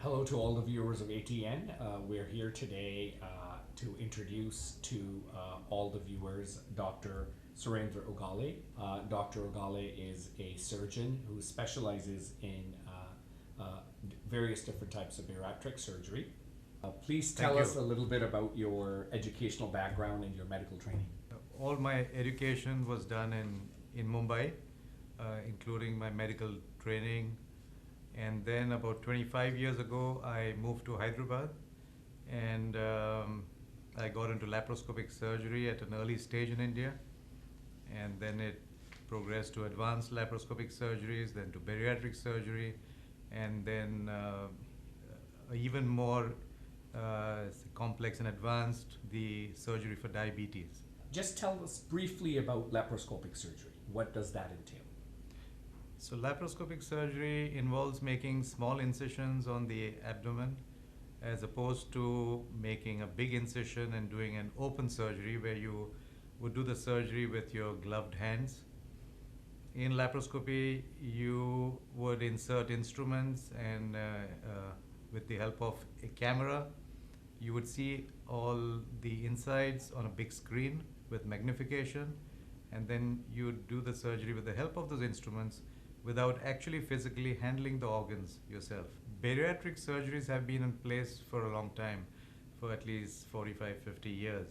Hello to all the viewers of ATN. We're here today to introduce to all the viewers Dr. Surendra Ugale. Dr. Ugale is a surgeon who specializes in various different types of bariatric surgery. Please tell Thank us you. a little bit about your educational background and your medical training. All my education was done in Mumbai, including my medical training. And then about 25 years ago, I moved to Hyderabad and I got into laparoscopic surgery at an early stage in India. And then it progressed to advanced laparoscopic surgeries, then to bariatric surgery, and then even more complex and advanced, the surgery for diabetes. Just tell us briefly about laparoscopic surgery. What does that entail? So laparoscopic surgery involves making small incisions on the abdomen as opposed to making a big incision and doing an open surgery where you would do the surgery with your gloved hands. In laparoscopy, you would insert instruments and with the help of a camera, you would see all the insides on a big screen with magnification, and then you do the surgery with the help of those instruments without actually physically handling the organs yourself. Bariatric surgeries have been in place for a long time, for at least 45-50 years.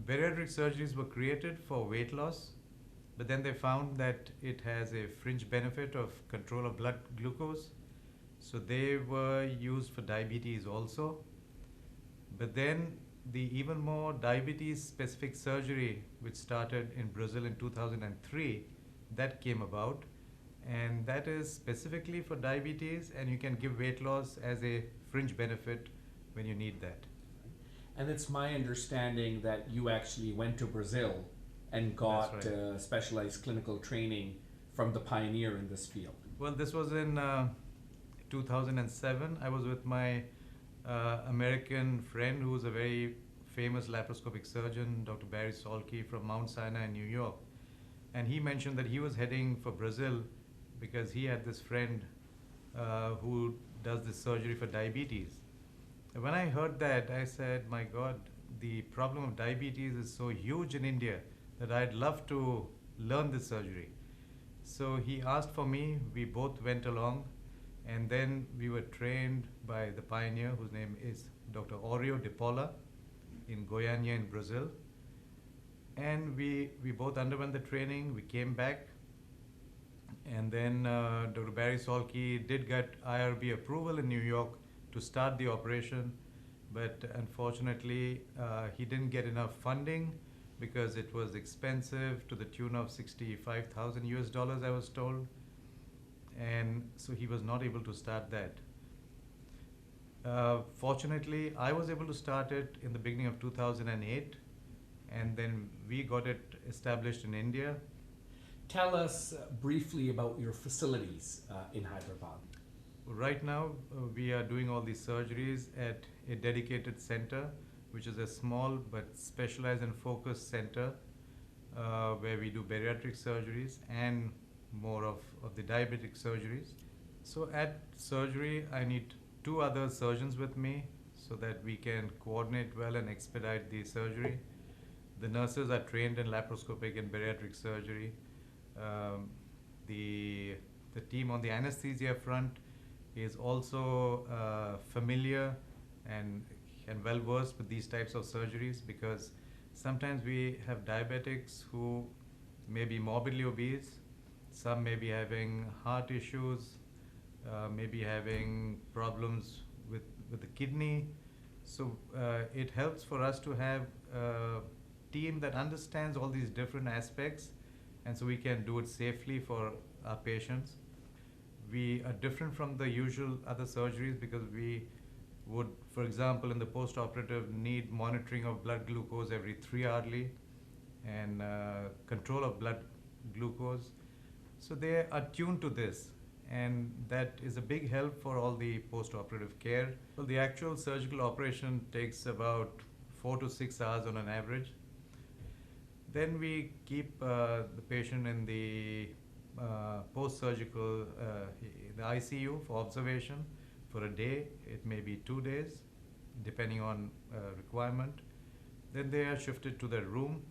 Bariatric surgeries were created for weight loss, but then they found that it has a fringe benefit of control of blood glucose. So they were used for diabetes also. But then the even more diabetes specific surgery, which started in Brazil in 2003, that came about. And that is specifically for diabetes, and you can give weight loss as a fringe benefit when you need that. And it's my understanding that you actually went to Brazil and got That's right. specialized clinical training from the pioneer in this field. Well, this was in 2007. I was with my American friend who was a very famous laparoscopic surgeon, Dr. Barry Solke from Mount Sinai in New York. And he mentioned that he was heading for Brazil because he had this friend who does this surgery for diabetes. And when I heard that, I said, my God, the problem of diabetes is so huge in India that I'd love to learn this surgery. So he asked for me, we both went along, and then we were trained by the pioneer, whose name is Dr. Aureo de Paula in Goiânia in Brazil. And we both underwent the training, we came back, and then Dr. Barry Solke did get IRB approval in New York to start the operation, but unfortunately he didn't get enough funding because it was expensive to the tune of 65,000 US dollars, I was told, and so he was not able to start that. Fortunately, I was able to start it in the beginning of 2008, and then we got it established in India. Tell us briefly about your facilities in Hyderabad. Right now, we are doing all these surgeries at a dedicated center, which is a small but specialized and focused center where we do bariatric surgeries and more of the diabetic surgeries. So at surgery, I need two other surgeons with me so that we can coordinate well and expedite the surgery. The nurses are trained in laparoscopic and bariatric surgery. The team on the anesthesia front is also familiar and well versed with these types of surgeries, because sometimes we have diabetics who may be morbidly obese, some may be having heart issues, may be having problems with the kidney. So it helps for us to have a team that understands all these different aspects, and so we can do it safely for our patients. We are different from the usual other surgeries because we would, for example, in the post-operative, need monitoring of blood glucose every 3 hourly and control of blood glucose. So they are tuned to this, and that is a big help for all the post-operative care. Well, the actual surgical operation takes about 4 to 6 hours on an average. Then we keep the patient in the post-surgical, the ICU for observation for a day, it may be 2 days, depending on requirement. Then they are shifted to their room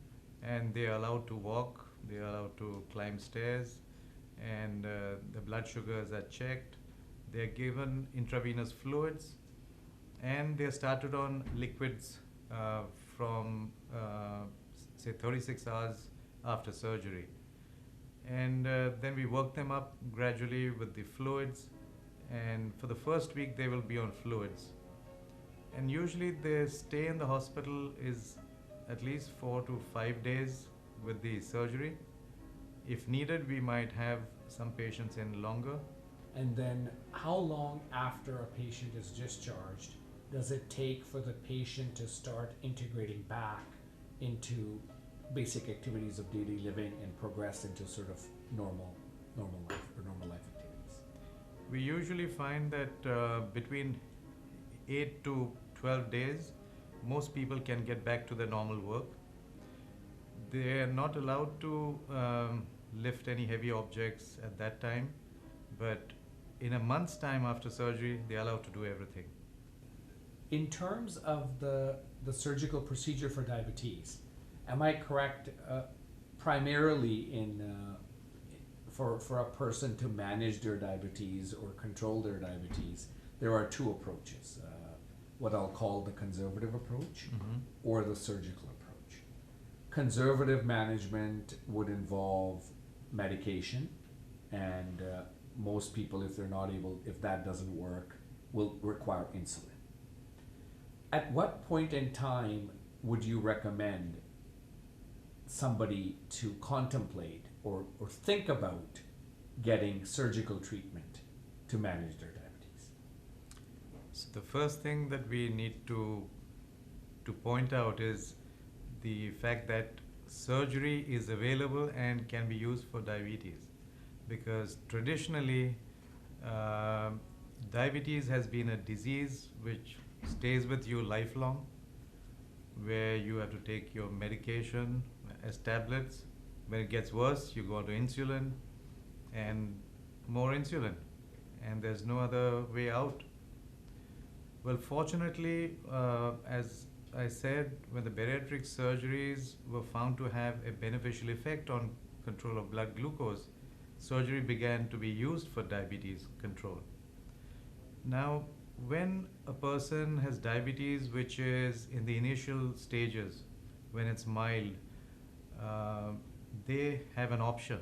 and they are allowed to walk, they are allowed to climb stairs, and the blood sugars are checked. They are given intravenous fluids and they are started on liquids from say 36 hours after surgery. And then we work them up gradually with the fluids, and for the first week they will be on fluids. And usually their stay in the hospital is at least 4 to 5 days with the surgery. If needed, we might have some patients in longer. And then, how long after a patient is discharged does it take for the patient to start integrating back into basic activities of daily living and progress into sort of normal life activities? We usually find that between 8 to 12 days, most people can get back to their normal work. They are not allowed to lift any heavy objects at that time, but in a month's time after surgery, they are allowed to do everything. In terms of the surgical procedure for diabetes, am I correct? Primarily for a person to manage their diabetes or control their diabetes, there are two approaches: what I'll call the conservative approach or the surgical approach. Conservative management would involve medication, and most people, if that doesn't work, will require insulin. At what point in time would you recommend somebody to contemplate or think about getting surgical treatment to manage their diabetes? So the first thing that we need to point out is the fact that surgery is available and can be used for diabetes, because traditionally diabetes has been a disease which stays with you lifelong, where you have to take your medication as tablets. When it gets worse, you go on to insulin and more insulin, and there's no other way out. Well, fortunately, as I said, when the bariatric surgeries were found to have a beneficial effect on control of blood glucose, surgery began to be used for diabetes control. Now, when a person has diabetes which is in the initial stages, when it's mild, they have an option.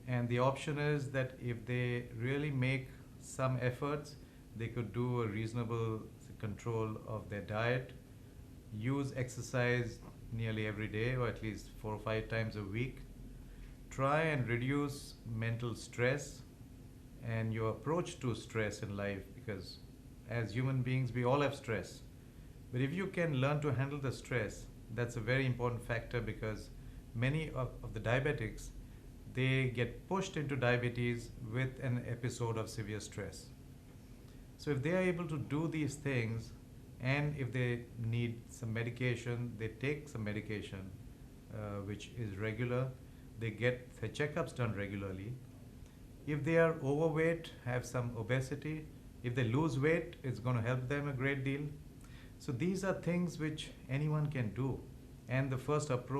And the option is that if they really make some efforts, they could do a reasonable control of their diet, use exercise nearly every day or at least 4 or 5 times a week, try and reduce mental stress and your approach to stress in life, because as human beings we all have stress. But if you can learn to handle the stress, that's a very important factor, because many of the diabetics, they get pushed into diabetes with an episode of severe stress. So if they are able to do these things, and if they need some medication, they take some medication which is regular, they get their checkups done regularly. If they are overweight, have some obesity, if they lose weight, it's going to help them a great deal. So these are things which anyone can do. And the first approach